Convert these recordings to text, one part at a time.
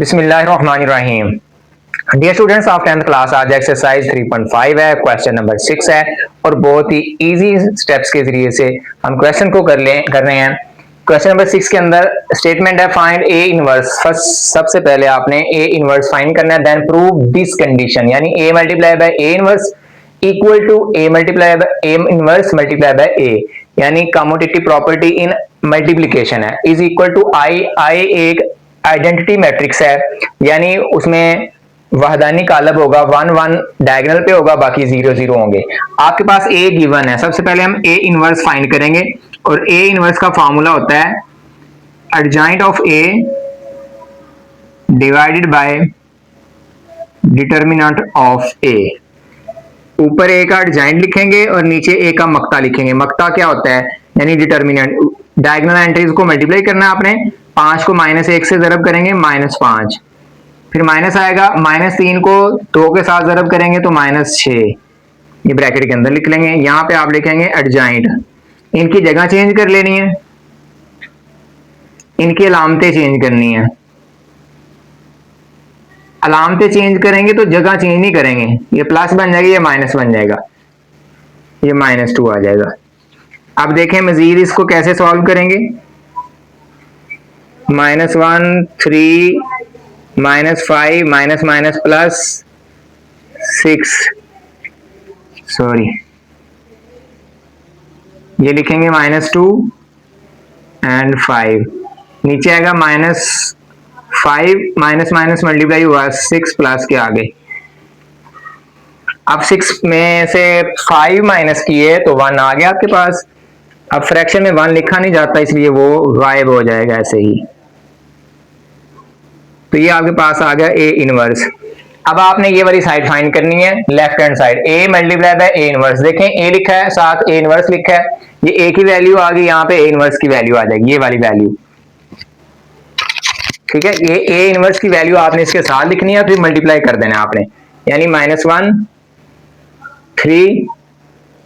बिस्मिल्लाहिर्रहमानिर्रहीम। Dear students of 10th class, आज exercise 3.5 है, क्वेश्चन नंबर 6 है और बहुत ही इजी स्टेप्स के जरिए से हम क्वेश्चन को कर रहे हैं। क्वेश्चन नंबर 6 के अंदर स्टेटमेंट है फाइंड ए इनवर्स। फर्स्ट सबसे पहले आपने ए इनवर्स फाइंड करना है, देन प्रूव दिस कंडीशन, यानी A multiply by A inverse equal to A multiply by A inverse multiply by A, यानी कम्यूटेटिव प्रॉपर्टी इन मल्टीप्लिकेशन है, is equal to I. I एक identity matrix है, यानी उसमें वहदानी कालब होगा, 1 1 डायगोनल पे होगा, बाकी 0 0 होंगे। आपके पास ए गिवन है, सबसे पहले हम ए इनवर्स फाइंड करेंगे और ए इनवर्स का फॉर्मूला होता है adjoint of A divided by determinant of A. ऊपर ए का एडजॉइंट लिखेंगे और नीचे ए का मक्ता लिखेंगे। मक्ता क्या होता है, यानी डिटर्मिनेंट। डायगोनल एंट्रीज को मल्टीप्लाई करना है आपने, 5 को -1 से ज़रब करेंगे -5, फिर माइनस आएगा, -3 को 2 के साथ ज़रब करेंगे तो -6, ये ब्रैकेट के अंदर लिख लेंगे। यहाँ पे आप लिखेंगे एडजॉइंट, इनकी जगह चेंज कर लेनी है, इनकी अलामतें चेंज करनी है। अलामतें चेंज करेंगे तो जगह चेंज नहीं करेंगे, ये प्लस बन जाएगा, ये माइनस बन जाएगा, ये -2 आ जाएगा। अब देखें मजीद इसको कैसे सॉल्व करेंगे। -1 3 -5 माइनस माइनस प्लस 6, सॉरी ये लिखेंगे -2 एंड 5, नीचे आएगा -5 माइनस माइनस मल्टीप्लाई हुआ 6 प्लस के आगे। अब 6 में से 5 माइनस किए तो 1 आ गया आपके पास। अब फ्रैक्शन में 1 लिखा नहीं जाता, इसलिए वो गायब हो जाएगा ऐसे ही। तो ये आपके पास आ गया ए इनवर्स। अब आपने ये वाली साइड फाइंड करनी है, left hand side, A multiply by A inverse. देखें ए लिखा है, साथ ए इनवर्स लिखा है, ये ए की वैल्यू आ गई, यहाँ पे ए इनवर्स की वैल्यू आ जाएगी, ये वाली वैल्यू। ठीक है, ये ए इनवर्स की वैल्यू आपने इसके साथ लिखनी है, फिर मल्टीप्लाई कर देना है आपने, यानी -1 3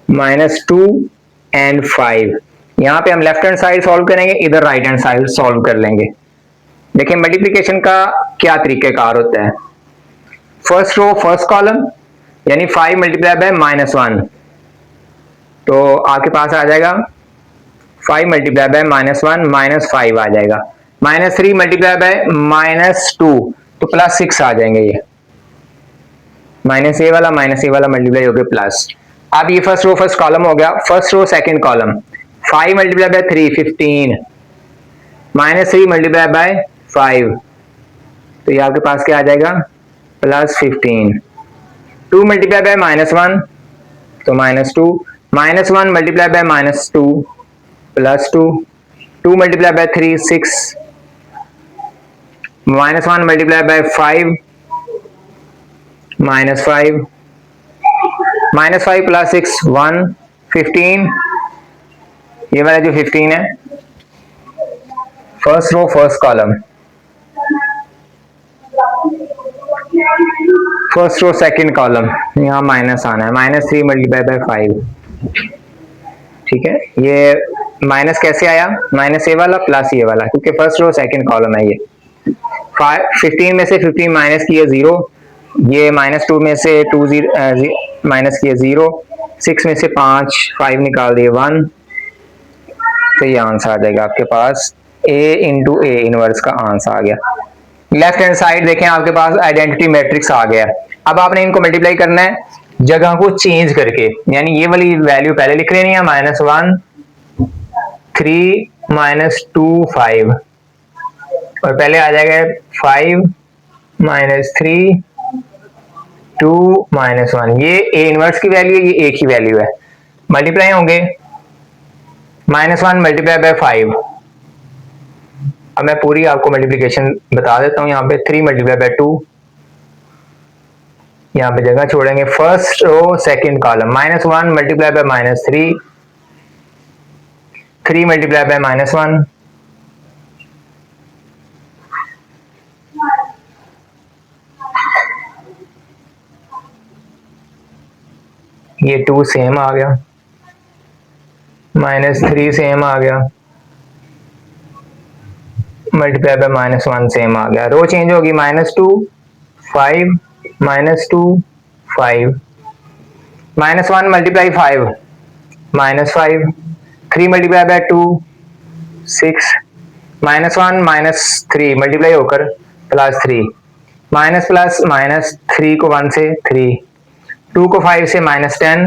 -2 एंड 5। यहाँ पे हम लेफ्ट हैंड साइड सॉल्व करेंगे, इधर राइट हैंड साइड सॉल्व कर लेंगे। देखिए मल्टीप्लिकेशन का क्या तरीकेकार होता है। फर्स्ट रो फर्स्ट कॉलम, यानी 5 मल्टीप्लाई बाय -1, तो आपके पास आ जाएगा 5 मल्टीप्लाई बाय -1 -5 आ जाएगा। -3 मल्टीप्लाई बाय -2 तो +6 आ जाएंगे, ये -a वाला मल्टीप्लाई हो गया प्लस। अब ये फर्स्ट रो फर्स्ट कॉलम हो गया। First row second column, 5 multiply by 3 15, -3 multiply by 5, तो ये आपके पास क्या आ जाएगा +15। 2 मल्टीप्लाई बाय -1 तो -2, -1 multiply bye -2 +2, 2 multiply by 3 6, -1 multiply by 5 -5, -5 + 6 1 15, ये वाला जो 15 है first row first column. First row second column, यहाँ माइनस आना है, -3 मल्टीप्लाई बाय 5। ठीक है, ये माइनस कैसे आया, -a वाला प्लस ये वाला, क्योंकि फर्स्ट रो सेकंड कॉलम है। ये 15 में से 15 माइनस किए 0, ये -2 में से 2 माइनस किए 0, 6 में से 5 निकाल दिए 1, तो ये आंसर आ जाएगा आपके पास a इंटू ए इनवर्स का आंसर आ गया। लेफ्ट हैंड साइड देखें, आपके पास आइडेंटिटी मैट्रिक्स आ गया। अब आपने इनको मल्टीप्लाई करना है जगह को चेंज करके, यानी ये वाली वैल्यू पहले लिख लेनी है, -1 3 -2 5, और पहले आ जाएगा 5 -3 2 -1, ये ए इनवर्स की वैल्यू है, ये ए की वैल्यू है। मल्टीप्लाई होंगे, -1 मल्टीप्लाई बाय 5। अब मैं पूरी आपको मल्टीप्लिकेशन बता देता हूँ। यहाँ पे 3 मल्टीप्लाई बाय 2, यहाँ पे जगह छोड़ेंगे, first row second column, -1 multiply by -3, 3 multiply by -1, ये 2 सेम आ गया, -3 सेम आ गया, मल्टीप्लाई बाय -1 सेम आ गया। रो चेंज होगी, -2 5 -2 5 -1 मल्टीप्लाई 5 -5 3 मल्टीप्लाई बाय 2 6 -1 -3 मल्टीप्लाई होकर +3 माइनस प्लस -3 को 1 से 3 2 को 5 से -10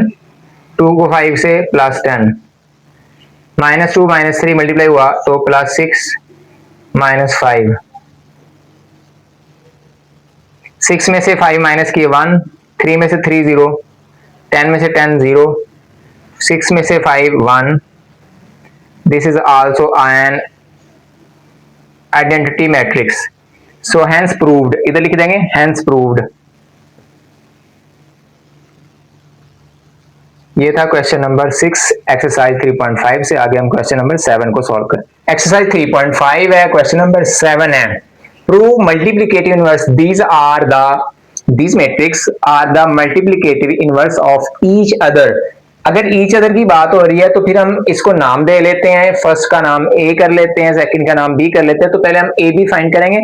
2 को 5 से +10 -2 -3 मल्टीप्लाई हुआ तो +6 -5 6 में से 5 माइनस किए 1 3 में से 3 0 10 में से 10 0 6 में से 5 1 this is also an identity matrix so hence proved, इधर लिख देंगे हैंस प्रूव्ड। ये था क्वेश्चन नंबर 6 एक्सरसाइज 3.5 से। आगे हम क्वेश्चन नंबर 7 को सॉल्व करें। एक्सरसाइज 3.5 है, क्वेश्चन नंबर 7 है prove multiplicative inverse these matrix are the multiplicative inverse of each other। अगर ईच अदर की बात हो रही है तो फिर हम इसको नाम दे लेते हैं, फर्स्ट का नाम ए कर लेते हैं, सेकंड का नाम बी कर लेते हैं। तो पहले हम ए बी फाइंड करेंगे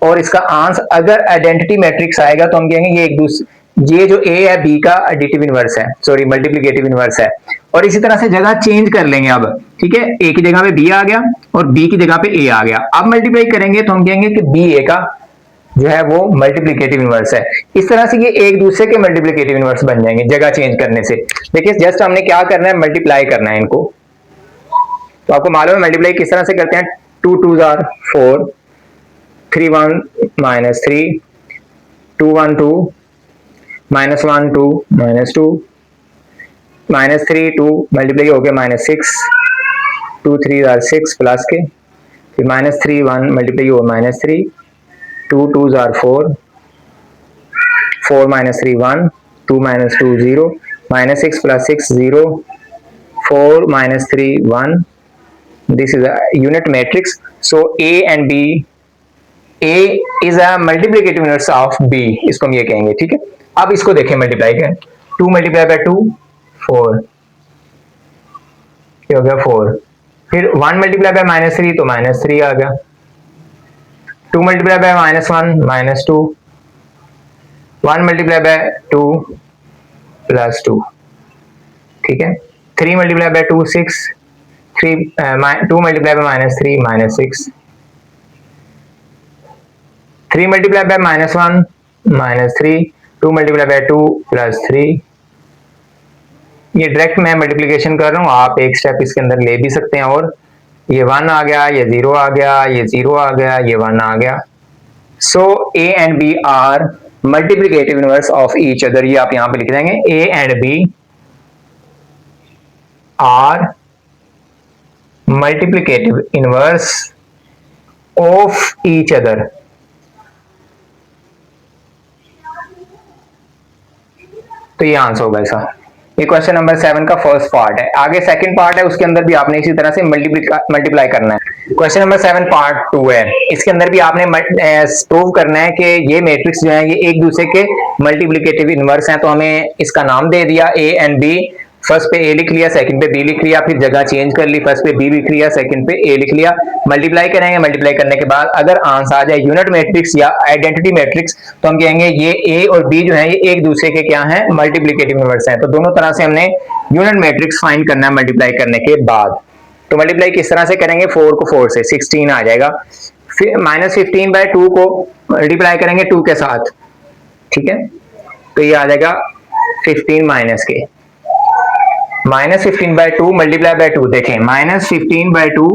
और इसका आंसर अगर आइडेंटिटी मैट्रिक्स आएगा तो हम कहेंगे ये एक दूसरे, ये जो ए है बी का एडिटिव इनवर्स है, सॉरी मल्टीप्लिकेटिव इनवर्स है। और इसी तरह से जगह चेंज कर लेंगे अब, ठीक है, ए की जगह पे बी आ गया और बी की जगह पे ए आ गया। अब मल्टीप्लाई करेंगे तो हम कहेंगे कि बी ए का जो है वो मल्टीप्लिकेटिव इनवर्स है। इस तरह से ये एक दूसरे के मल्टीप्लिकेटिव इनवर्स बन जाएंगे जगह चेंज करने से। देखिए जस्ट हमने क्या करना है, मल्टीप्लाई करना है इनको। तो आपको मालूम है मल्टीप्लाई किस तरह से करते हैं, 2 2s are 4 3 1 -3 2 1 2 -1 2 -2 -3 2 मल्टीप्लाई हो गया -6 2 3 are 6 प्लस के, फिर -3 1 मल्टीप्लाई हो -3 2 2s are 4 4 -3 1 2 -2 0 -6 plus 6 0 4 -3 1 this is a unit matrix so A and B, A is a multiplicative inverse of B, इसको हम ये कहेंगे, ठीक है। अब इसको देखें मल्टीप्लाई करें, 2 मल्टीप्लाई बाय 2 4 ये हो गया 4, फिर 1 मल्टीप्लाई बाय -3 तो -3 आ गया, 2 मल्टीप्लाई बाय -1 -2 1 मल्टीप्लाई बाय 2 +2, ठीक है। 3 multiply bye 2 6 2 multiply by -3 -6 3 multiply by -1 -3 2 multiply by 2 +3। ये डायरेक्ट मैं मल्टीप्लिकेशन कर रहा हूँ, आप एक स्टेप इसके अंदर ले भी सकते हैं। और ये 1 आ गया, ये 0 आ गया, ये 0 आ गया, ये 1 आ गया। So A and B are multiplicative inverse of each other, ये आप यहां पे लिख देंगे A and B are multiplicative inverse of each other. तो ये आंसर होगा इसका। ये क्वेश्चन नंबर 7 का फर्स्ट पार्ट है। आगे सेकंड पार्ट है, उसके अंदर भी आपने इसी तरह से मल्टीप्लाई करना है। क्वेश्चन नंबर 7 पार्ट 2 है, इसके अंदर भी आपने प्रूव करना है कि ये मैट्रिक्स जो है ये एक दूसरे के मल्टीप्लिकेटिव इनवर्स हैं। तो हमें इसका नाम दे दिया A एंड B, फर्स्ट पे A लिख लिया, सेकंड पे B लिख लिया, फिर जगह चेंज कर ली, फर्स्ट पे B लिख लिया, सेकंड पे A लिख लिया। मल्टीप्लाई करेंगे, मल्टीप्लाई करने के बाद अगर आंसर आ जाए यूनिट मैट्रिक्स या आइडेंटिटी मैट्रिक्स तो हम कहेंगे ये A और B जो है ये एक दूसरे के क्या हैं, मल्टीप्लिकेटिव इनवर्स हैं। तो दोनों तरह से हमने यूनिट मैट्रिक्स फाइंड करना है मल्टीप्लाई करने के बाद। तो मल्टीप्लाई किस तरह से करेंगे, 4 को 4 से 16 आ जाएगा, फिर -15 बाय 2 को मल्टीप्लाई करेंगे 2 के साथ, ठीक है। तो ये आ जाएगा 15 माइनस के, -15 बाय 2 मल्टीप्लाई बाय 2, देखें -15 बाय 2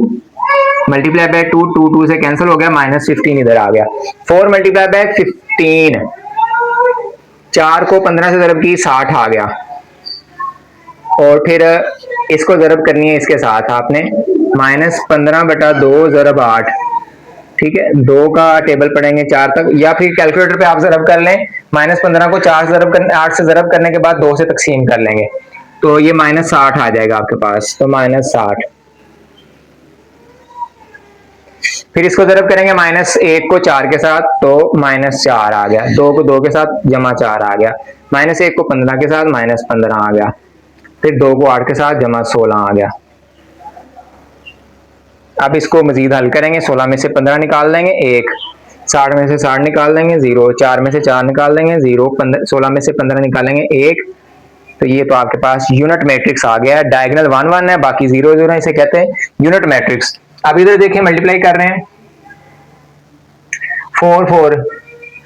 मल्टीप्लाई बाय 2 2 2 से कैंसिल हो गया, -15 इधर आ गया। 4 मल्टीप्लाई बाय 15 4 को 15 से ज़रब की 60 आ गया, और फिर इसको ज़रब करनी है इसके साथ आपने -15 बटा 2 ज़रब 8, ठीक है। 2 का टेबल पढ़ेंगे 4 तक, या फिर कैलकुलेटर पे आप ज़रब कर लें। -15 को 8 से ज़रब करने के बाद 2 से तकसीम कर लेंगे तो ये -60 आ जाएगा आपके पास। तो -60, फिर इसको ज़रब करेंगे -1 को 4 के साथ तो -4 आ गया, 2 को 2 के साथ जमा 4 आ गया, -1 को 15 के साथ -15 आ गया, फिर 2 को 8 के साथ जमा 16 आ गया। अब इसको मजीद हल करेंगे, 16 में से 15 निकाल देंगे 1, 60 में से 60 निकाल देंगे 0, 4 में से 4 निकाल देंगे 0, 16 में से 15 निकालेंगे 1। तो ये तो आपके पास यूनिट मैट्रिक्स आ गया है। डायगोनल 1 1 है, बाकी 0 0 है, इसे कहते हैं यूनिट मैट्रिक्स। अब इधर देखिए मल्टीप्लाई कर रहे हैं, 4 4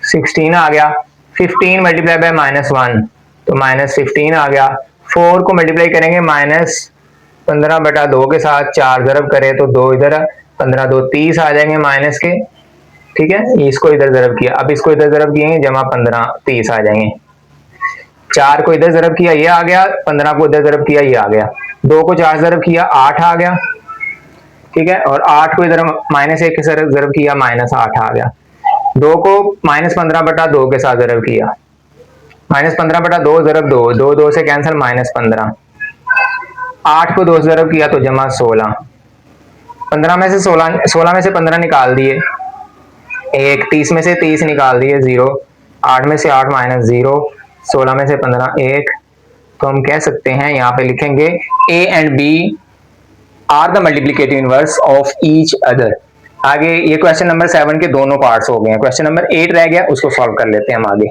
16 आ गया, 15 मल्टीप्लाई बाय -1 तो -15 आ गया। 4 को मल्टीप्लाई करेंगे -15/2 के साथ, 4 ज़रब करें तो 2 इधर, 15 2 30 आ जाएंगे माइनस के, ठीक है। इसको इधर ज़रब किया, अब इसको इधर ज़रब किए जमा 15 30 आ जाएंगे। 4 को इधर ज़रब किया ये आ गया, 15 को इधर ज़रब किया ये आ गया, 2 को 4 ज़रब किया 8 आ गया, ठीक है। और 8 को इधर -1 के साथ ज़रब किया -8 आ गया। 2 को -15/2 के साथ ज़रब किया, -15/2 ज़रब 2, 2 2 से कैंसिल -15। 8 को 2 से ज़रब किया तो जमा 16। 15 में से 16 में से 15 निकाल दिए 1, 30 में से 30 निकाल दिए 0, 8 में से 8 -0, 16 में से 15 1। तो हम कह सकते हैं यहाँ पे लिखेंगे A and B are the multiplicative inverse of each other. आगे ये क्वेश्चन नंबर 7 के दोनों पार्ट्स हो गए हैं, क्वेश्चन नंबर 8 रह गया, उसको सॉल्व कर लेते हैं हम आगे।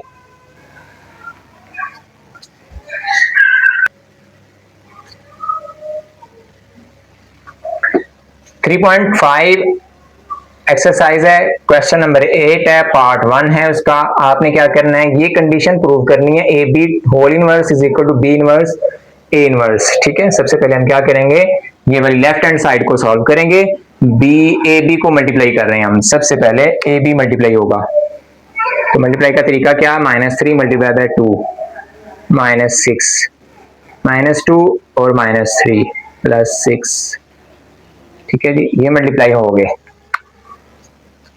थ्री 3.5 एक्सरसाइज है, क्वेश्चन नंबर 8 है, पार्ट 1 है उसका। आपने क्या करना है, ये कंडीशन प्रूव करनी है A B whole inverse is equal to B inverse A inverse, ठीक है। सबसे पहले हम क्या करेंगे, ये वाली लेफ्ट हैंड साइड को सॉल्व करेंगे। बी ए बी को मल्टीप्लाई कर रहे हैं हम, सबसे पहले ए बी मल्टीप्लाई होगा। तो मल्टीप्लाई का तरीका क्या, -3 मल्टीप्लाई बाय 2 -6 -2 और -3 +6, ठीक है जी। ये मल्टीप्लाई हो गए,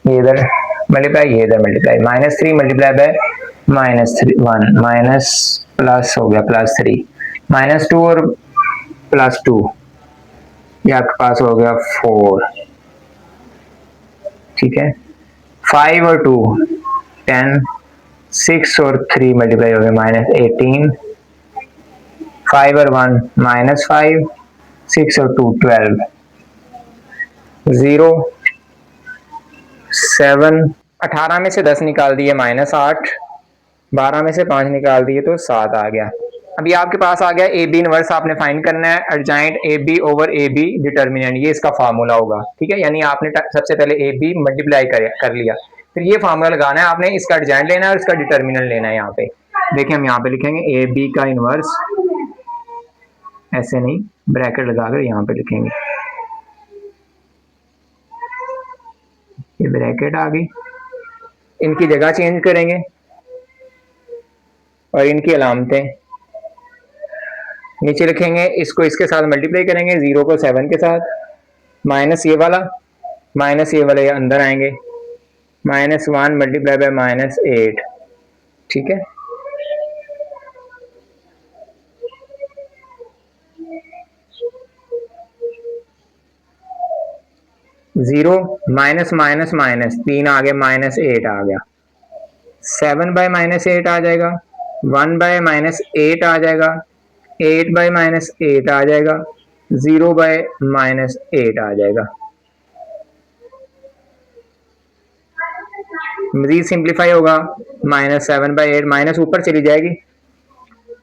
ये इधर मल्टीप्लाई ये इधर multiply, -3 multiply by -1 minus plus हो गया +3, -2 और +2, ये आपके पास हो गया 4, ठीक है। 5 और 2 10, 6 और 3 मल्टीप्लाई हो गया -18, 5 और 1 -5, 6 और 2 12, 0 7, 18 में से 10 निकाल दिए -8, 12 में से 5 निकाल दिए तो 7 आ गया। अभी आपके पास आ गया ए बी इनवर्स, आपने फाइंड करना है adjoint A B over A B determinant, ये इसका फार्मूला होगा, ठीक है। यानी आपने सबसे पहले ए बी मल्टीप्लाई कर लिया, फिर ये फार्मूला लगाना है आपने, इसका एडजॉइंट लेना है और इसका डिटर्मिनेंट लेना है। यहाँ पे देखिए, हम यहाँ पे लिखेंगे ए बी का इनवर्स, ऐसे नहीं ब्रैकेट लगाकर यहाँ पे लिखेंगे, ये ब्रैकेट आ गई, इनकी जगह चेंज करेंगे और इनकी अलामतें नीचे लिखेंगे, इसको इसके साथ मल्टीप्लाई करेंगे, 0 को 7 के साथ, माइनस ये वाला ये अंदर आएंगे, -1 मल्टीप्लाई बाय -8, ठीक है। जीरो माइनस माइनस माइनस 3 आ गया, -8 आ गया, 7 बाय -8 आ जाएगा, 1 बाय -8 आ जाएगा, 8 बाय -8 आ जाएगा, 0 बाय -8 आ जाएगा। मजीद सिंप्लीफाई होगा, -7 बाय 8 माइनस ऊपर चली जाएगी,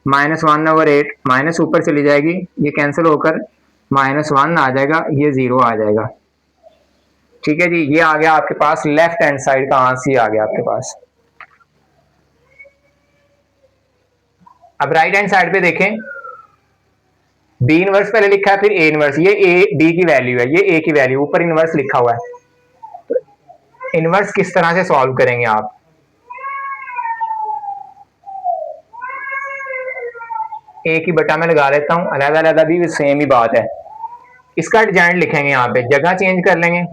-1/8 माइनस ऊपर चली जाएगी, ये कैंसिल होकर -1 आ जाएगा, ये 0 आ जाएगा, ठीक है जी। ये आ गया आपके पास लेफ्ट हैंड साइड का आंसर आ गया आपके पास। अब राइट हैंड साइड पे देखें, बी इनवर्स पहले लिखा है, फिर ए इनवर्स, ये ए बी की वैल्यू है, ये ए की वैल्यू, ऊपर इनवर्स लिखा हुआ है। तो इनवर्स किस तरह से सॉल्व करेंगे आप, ए की बटा में लगा लेता हूं, अलग अलग भी सेम ही बात है। इसका एडजॉइंट लिखेंगे, यहाँ पे जगह चेंज कर लेंगे,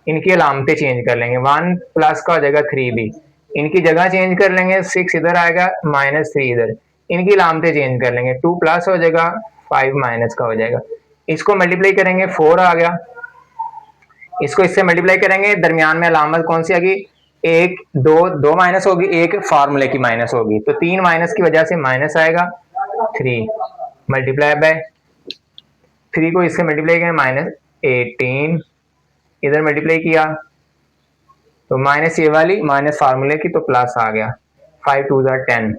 इनकी अलामतें चेंज कर लेंगे, 1 प्लस का हो जाएगा 3b, इनकी जगह चेंज कर लेंगे, 6 इधर आएगा, -3 इधर, इनकी अलामतें चेंज कर लेंगे, 2 प्लस हो जाएगा, 5 माइनस का हो जाएगा। इसको मल्टीप्लाई करेंगे, 4 आ गया, इसको इससे मल्टीप्लाई करेंगे, दरमियान में अलामत कौन सी आ गई, 1 2 माइनस होगी, एक फार्मूले की माइनस होगी, तो 3 माइनस की वजह से माइनस आएगा, 3 मल्टीप्लाई बाय 3 को इससे मल्टीप्लाई करें 18, इधर मल्टीप्लाई किया तो माइनस ये वाली माइनस फार्मूले की तो प्लस आ गया, 5 2 10।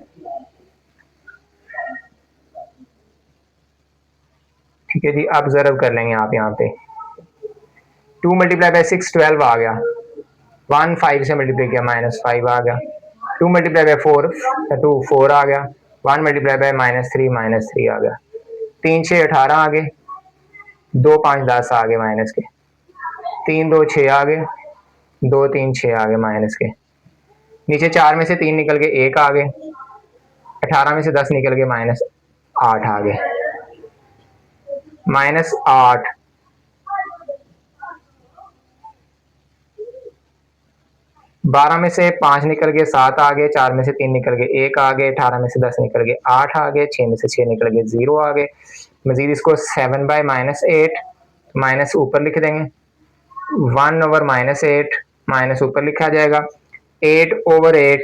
ठीक है जी, अब जरब कर लेंगे आप यहाँ पे, 2 मल्टीप्लाई बाई 6 12 आ गया, 1 5 से मल्टीप्लाई किया -5 आ गया, 2 मल्टीप्लाई बाई 4 2 4 आ गया, 1 मल्टीप्लाई बाई -3 आ गया, 3 6 18 आ गए, 2 5 10 आ गए माइनस के, 3 2 6 आ गए, 2 3 6 आ गए माइनस के, नीचे 4 में से 3 निकल के 1 आ गए, 18 में से 10 निकल के -8 आ गए, -8, 12 में से 5 निकल के 7 आ गए, 4 में से 3 निकल के 1 आ गए, 18 में से 10 निकल के 8 आ गए, 6 में से 6 निकल के 0 आ गए। मजीद इसको 7 बाई -8 माइनस ऊपर लिख देंगे, 1 ओवर -8 माइनस ऊपर लिखा जाएगा, 8 ओवर 8,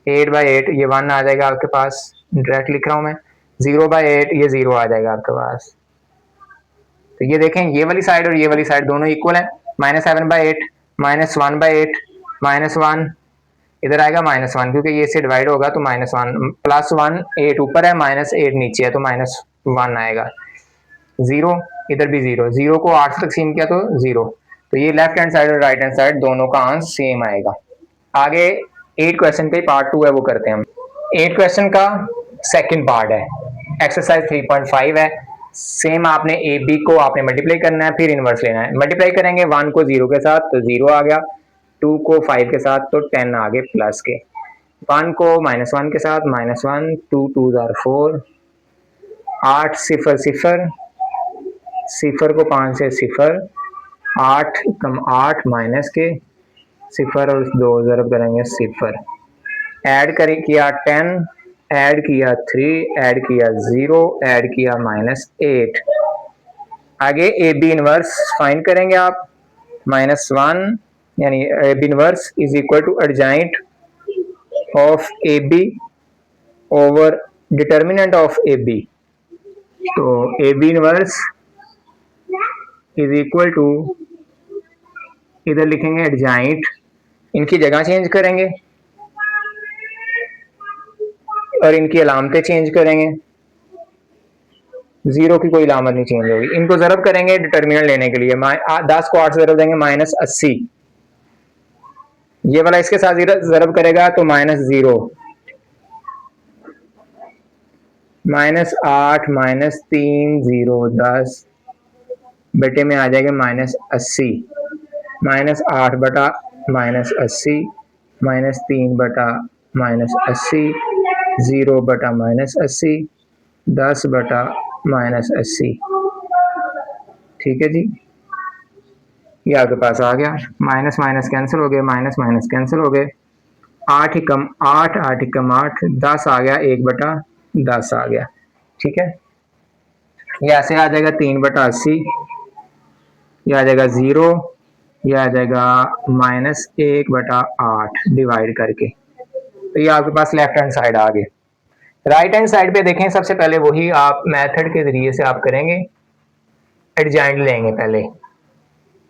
8 बाई 8 ये 1 आ जाएगा आपके पास, डायरेक्ट लिख रहा हूँ मैं, 0 बाई 8 ये 0 आ जाएगा आपके पास। तो ये देखें, ये वाली साइड और ये वाली साइड दोनों इक्वल है, -7 बाई 8 -1 बाई 8 -1, इधर आएगा -1 क्योंकि ये से डिवाइड होगा तो -1 +1, 8 ऊपर है -8 नीचे है तो -1 आएगा, 0 इधर भी 0, 0 को 8 से तकसीम किया तो 0, तो ये लेफ्ट हैंड साइड और राइट हैंड साइड दोनों का आंसर सेम आएगा। आगे 8 क्वेश्चन पे पार्ट 2 है वो करते हैं हम। 8 क्वेश्चन का सेकंड पार्ट है, एक्सरसाइज 3.5 है, सेम आपने ए बी को आपने मल्टीप्लाई करना है फिर इनवर्स लेना है। मल्टीप्लाई करेंगे 1 को 0 के साथ तो 0 आ गया, 2 को 5 के साथ तो 10 आ गए प्लस के, 1 को -1 के साथ -1, 2 2 4, 8 0 0, 0 को 5 से 0, 8 कम 8 माइनस के 0 और 2 ज़रब करेंगे 0, ऐड करें किया 10, ऐड किया 3, ऐड किया 0, ऐड किया -8। आगे ए बी इनवर्स फाइंड करेंगे आप, -1 यानी A B inverse is equal to adjoint of A B over determinant of A B, तो A B inverse is equal to, इधर लिखेंगे एडजॉइंट, इनकी जगह चेंज करेंगे और इनकी अलामतें चेंज करेंगे, 0 की कोई अलामत नहीं चेंज होगी। इनको ज़रब करेंगे डिटर्मिनेंट लेने के लिए, 10 को 8 से ज़रब देंगे -80, ये वाला इसके साथ ज़रब करेगा तो -0, -8 -3 0 10 बेटे में आ जाएगा -80, -8 बटा -80 -3 बटा -80, 0 बटा -80, 10 बटा -80। ठीक है जी, ये आपके पास आ गया, माइनस माइनस कैंसिल हो गए, माइनस माइनस कैंसिल हो गए, 8 एकम 8, 8 एकम 8, 10 आ गया, 1 बटा 10 आ गया। ठीक है, ये ऐसे आ जाएगा 3 बटा 80, ये आ जाएगा 0, ये आ जाएगा -1 बटा 8 डिवाइड करके, तो ये आपके पास लेफ्ट हैंड साइड आ गई। राइट हैंड साइड पे देखें, सबसे पहले वही आप मेथड के जरिए से आप करेंगे, एडजॉइंट लेंगे पहले,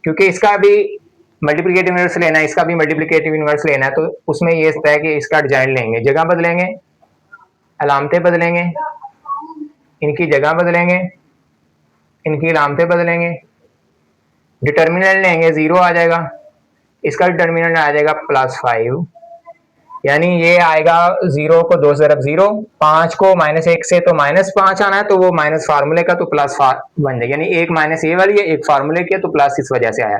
क्योंकि इसका भी मल्टीप्लिकेटिव इनवर्स लेना है, इसका भी मल्टीप्लिकेटिव इनवर्स लेना है, तो उसमें ये है कि इसका एडजॉइंट लेंगे, जगह बदलेंगे, अलामतें बदलेंगे, इनकी जगह बदलेंगे, इनकी अलामतें बदलेंगे, डिटर्मिनेंट लेंगे, 0 आ जाएगा, इसका डिटर्मिनेंट आ जाएगा +5, यानी ये आएगा 0 को 2 ज़रब 0, 5 को -1 से तो -5 आना है, तो वो माइनस फार्मूले का तो प्लस बन जाएगा, यानी एक माइनस ये वाली है, एक फार्मूले की है तो प्लस इस वजह से आया।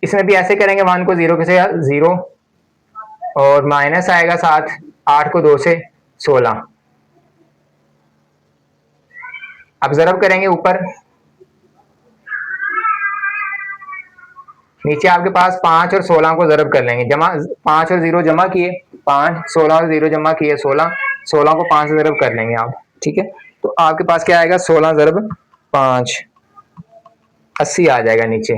इसमें भी ऐसे करेंगे, 1 को 0 से 0 और माइनस आएगा साथ, 8 को 2 से 16, अब ज़रब करेंगे ऊपर, नीचे आपके पास 5 और 16 को ज़रब कर लेंगे, जमा 5 और 0 जमा किए 5, 16 और 0 जमा किए 16, 16 को 5 से ज़रब कर लेंगे आप। ठीक है, तो आपके पास क्या आएगा, 16 ज़रब 5 80 आ जाएगा, नीचे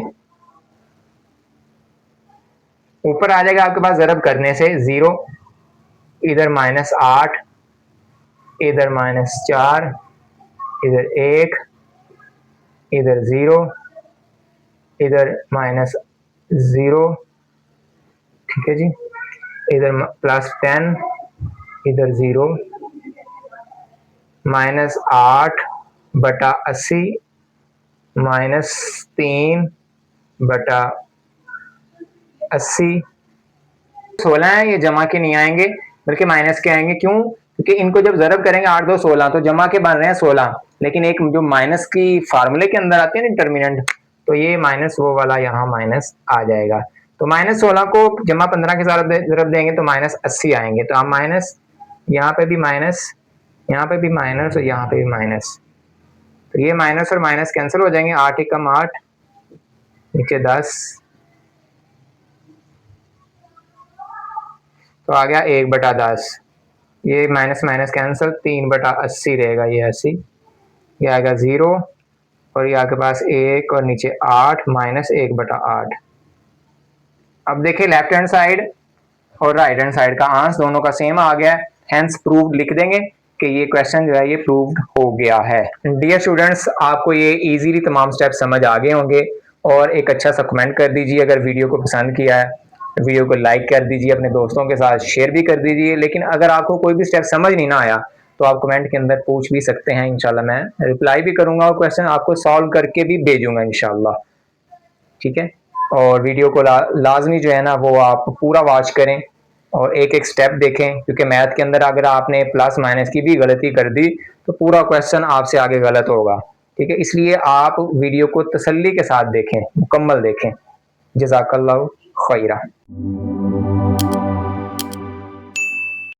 ऊपर आ जाएगा आपके पास ज़रब करने से 0, इधर -8, इधर -4, इधर 1, इधर 0, इधर -0, ठीक है जी, इधर +10, इधर 0, -8/80, -3/80। 16 है, ये जमा के नहीं आएंगे बल्कि माइनस के आएंगे। क्यों? क्योंकि इनको जब ज़रब करेंगे 8 2 16 तो जमा के बन रहे हैं 16, लेकिन एक जो माइनस की फार्मूले के अंदर आती है ना डिटर्मिनेंट, तो ये माइनस वो वाला यहाँ माइनस आ जाएगा। तो -16 को जमा 15 के साथ ज़रब देंगे तो -80 आएंगे। तो आप माइनस, यहाँ पे भी माइनस, यहाँ पे भी माइनस और यहाँ पे भी माइनस, तो ये माइनस और माइनस कैंसिल हो जाएंगे। 8 एकम 8, नीचे 10, तो आ गया 1/10। ये माइनस माइनस कैंसिल, 3/80 रहेगा, ये 80, ये आएगा 0 और ये आपके पास 1 और नीचे 8 -1/8। अब देखिए लेफ्ट हैंड साइड और राइट हैंड साइड का आंसर दोनों का सेम आ गया, हेंस प्रूव्ड लिख देंगे कि ये क्वेश्चन जो है ये प्रूव्ड हो गया है। डियर स्टूडेंट्स, आपको ये इजीली तमाम स्टेप समझ आ गए होंगे और एक अच्छा सा कमेंट कर दीजिए अगर वीडियो को पसंद किया है, वीडियो को लाइक कर दीजिए, अपने दोस्तों के साथ शेयर भी कर दीजिए। लेकिन अगर आपको कोई भी स्टेप समझ नहीं ना आया तो आप कमेंट के अंदर पूछ भी सकते हैं, इंशाल्लाह मैं रिप्लाई भी करूंगा और क्वेश्चन आपको सॉल्व करके भी भेजूंगा इंशाल्लाह, ठीक है। और वीडियो को लाजमी जो है ना वो आप पूरा वॉच करें और एक एक स्टेप देखें, क्योंकि मैथ के अंदर अगर आपने प्लस माइनस की भी गलती कर दी तो पूरा क्वेश्चन आपसे आगे गलत होगा, ठीक है। इसलिए आप वीडियो को तसल्ली के साथ देखें, मुकम्मल देखें। जज़ाकल्लाहु खैरा।